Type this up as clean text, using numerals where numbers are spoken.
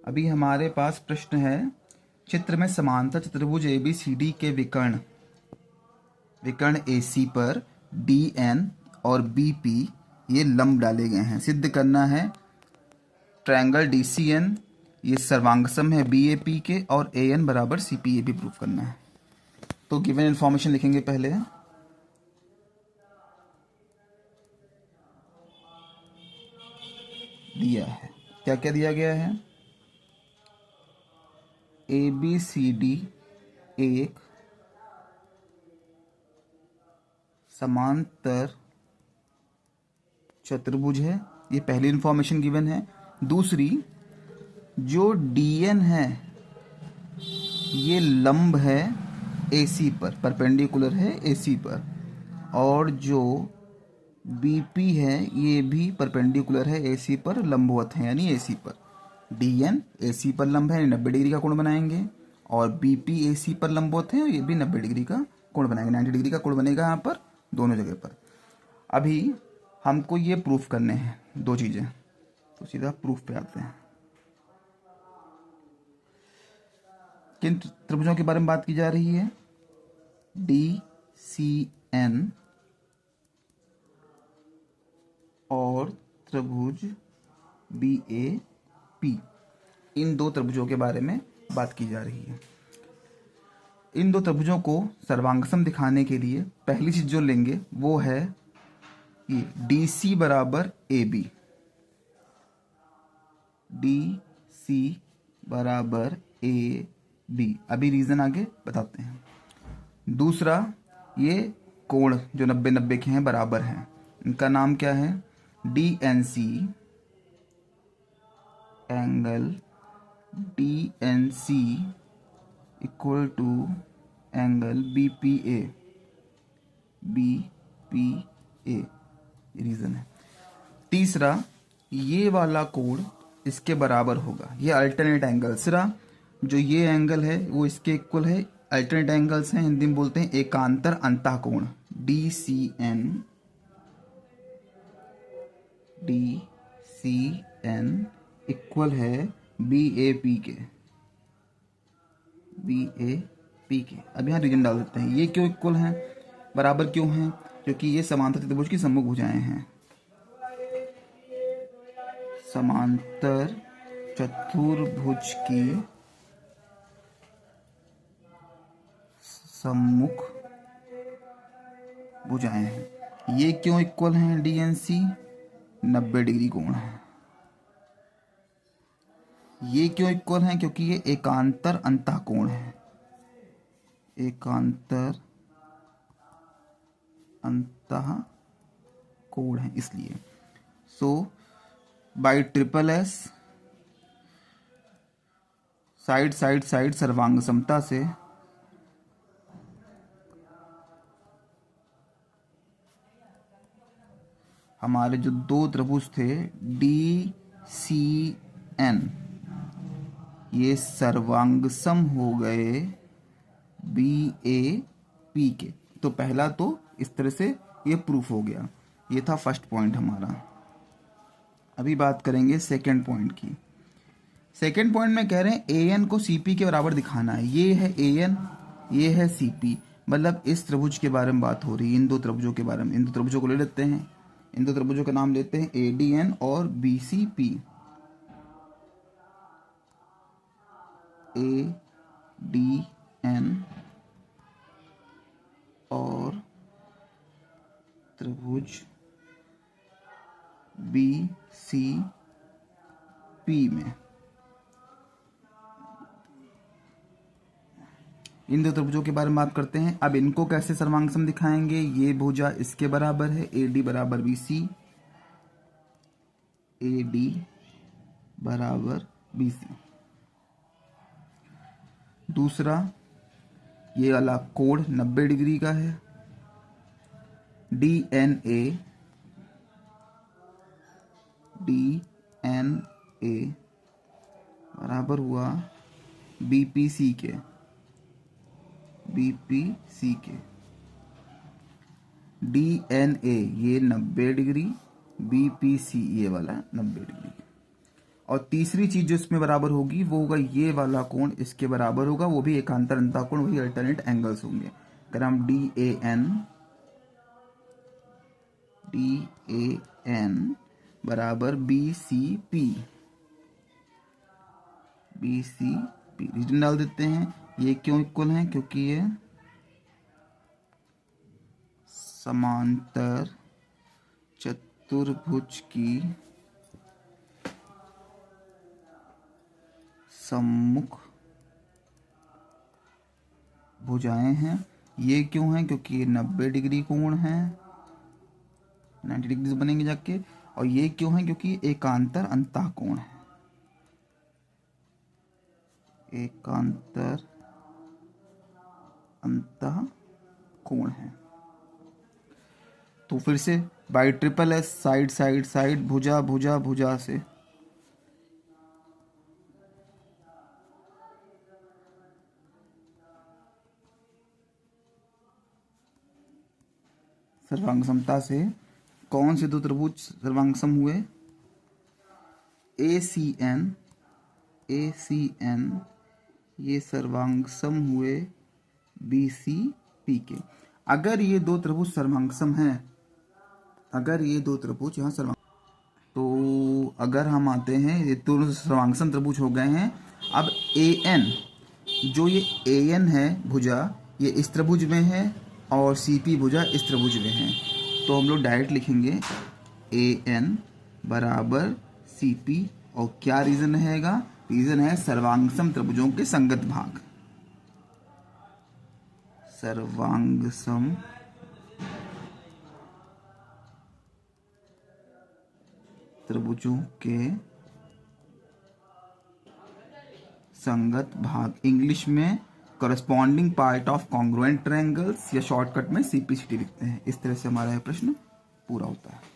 अभी हमारे पास प्रश्न है, चित्र में समांतर चतुर्भुज ABCD के विकर्ण AC पर DN और BP ये लंब डाले गए हैं। सिद्ध करना है ट्रायंगल DCN ये सर्वांगसम है BAP के, और AN बराबर CP ये भी प्रूफ करना है। तो गिवन इन्फॉर्मेशन लिखेंगे पहले। दिया है, क्या क्या दिया गया है? ABCD एक समांतर चतुर्भुज है, ये पहली इंफॉर्मेशन गिवन है। दूसरी, जो DN है ये लंब है AC पर, परपेंडिकुलर है AC पर, और जो BP है ये भी परपेंडिकुलर है AC पर, लंबवत है यानी AC पर। DN AC पर लंब है, 90 डिग्री का कोण बनाएंगे, और BP AC पर लंबवत है और ये भी 90 डिग्री का कोण बनाएंगे। 90 डिग्री का कोण बनेगा यहाँ पर दोनों जगह पर। अभी हमको ये प्रूफ करने हैं दो चीज़ें, तो सीधा प्रूफ पे आते हैं। किन त्रिभुजों के बारे में बात की जा रही है? DCN और त्रिभुज BAP, इन दो त्रिभुजों के बारे में बात की जा रही है। इन दो त्रिभुजों को सर्वांगसम दिखाने के लिए पहली चीज जो लेंगे वो है ये DC बराबर AB, DC बराबर AB। अभी रीजन आगे बताते हैं। दूसरा, ये कोण जो 90-90 के हैं बराबर हैं, इनका नाम क्या है? DNC angle DNC equal to angle BPA, ये रीजन है। तीसरा, ये वाला कोण इसके बराबर होगा, ये अल्टरनेट एंगल्स रहा, जो ये एंगल है वो इसके इक्वल है। अल्टरनेट एंगल्स हैं, हिंदी में बोलते हैं एकांतर अंतःकोण। DCN इक्वल है BAP के। अब यहाँ रीजन डाल देते हैं। ये क्यों इक्वल हैं, बराबर क्यों हैं? क्योंकि ये समांतर चतुर्भुज की सम्मुख भुजाएं हैं। समांतर चतुर्भुज की सम्मुख भुजाएं हैं। ये क्यों इक्वल हैं? DNC 90 डिग्री कोण है। ये क्यों इक्वल हैं? क्योंकि ये एकांतर अंतःकोण है, एकांतर अंतःकोण है इसलिए। So by triple S side सर्वांग समता से हमारे जो दो त्रिभुज थे DCN ये सर्वांगसम हो गए BAP के। तो पहला तो इस तरह से ये प्रूफ हो गया। ये था फर्स्ट पॉइंट हमारा। अभी बात करेंगे सेकंड पॉइंट की। सेकंड पॉइंट में कह रहे हैं AN को CP के बराबर दिखाना है। ये है AN, ये है CP, मतलब इस त्रिभुज के बारे में बात हो रही है, इन दो त्रिभुजों के बारे में। इन दो त्रिभुजों को ले लेते हैं, इन दो त्रिभुजों का नाम लेते हैं ADN और BCP। ADN और त्रिभुज BCP में इन दो त्रिभुजों के बारे में बात करते हैं। अब इनको कैसे सर्वांगसम दिखाएंगे? ये भुजा इसके बराबर है, AD बराबर BC, AD बराबर BC। दूसरा, ये वाला कोण 90 डिग्री का है, DNA बराबर हुआ BPC के। DNA ये 90 डिग्री, BPC ये वाला 90 डिग्री। और तीसरी चीज जो इसमें बराबर होगी वो होगा ये वाला कोण इसके बराबर होगा, वो भी एकांतर अंतः कोण, वही अल्टरनेट एंगल्स होंगे। अगर हम DAN बराबर BCP रीजन डाल देते हैं। ये क्यों इक्वल है? क्योंकि ये समांतर चतुर्भुज की सम्मुख भुजाएं हैं। ये क्यों है? क्योंकि ये 90 डिग्री कोण है, 90 डिग्री बनेंगे जाके। और ये क्यों है? क्योंकि एकांतर अंतः कोण है, एकांतर अंतः कोण है। तो फिर से by triple S, side side side, भुजा भुजा भुजा से सर्वांग समता से कौन से दो त्रिभुज सर्वांग सम हुए? ACN ये सर्वांग सम हुए BCP के। अगर ये दो त्रिभुज सर्वांग सम हैं, अगर ये दो त्रिभुज यहाँ सर्वांग, तो अगर हम आते हैं, ये दोनों सर्वांग सम त्रिभुज हो गए हैं। अब AN, जो ये AN है भुजा, ये इस त्रिभुज में है और CP भुजा इस त्रिभुज में है। तो हम लोग डायरेक्ट लिखेंगे AN बराबर CP। और क्या रीजन रहेगा? रीजन है सर्वांग सम त्रिभुजों के संगत भाग, सर्वांग सम त्रिभुजों के संगत भाग, इंग्लिश में corresponding part of congruent triangles, या शॉर्टकट में CPCT लिखते हैं। इस तरह से हमारा यह प्रश्न पूरा होता है।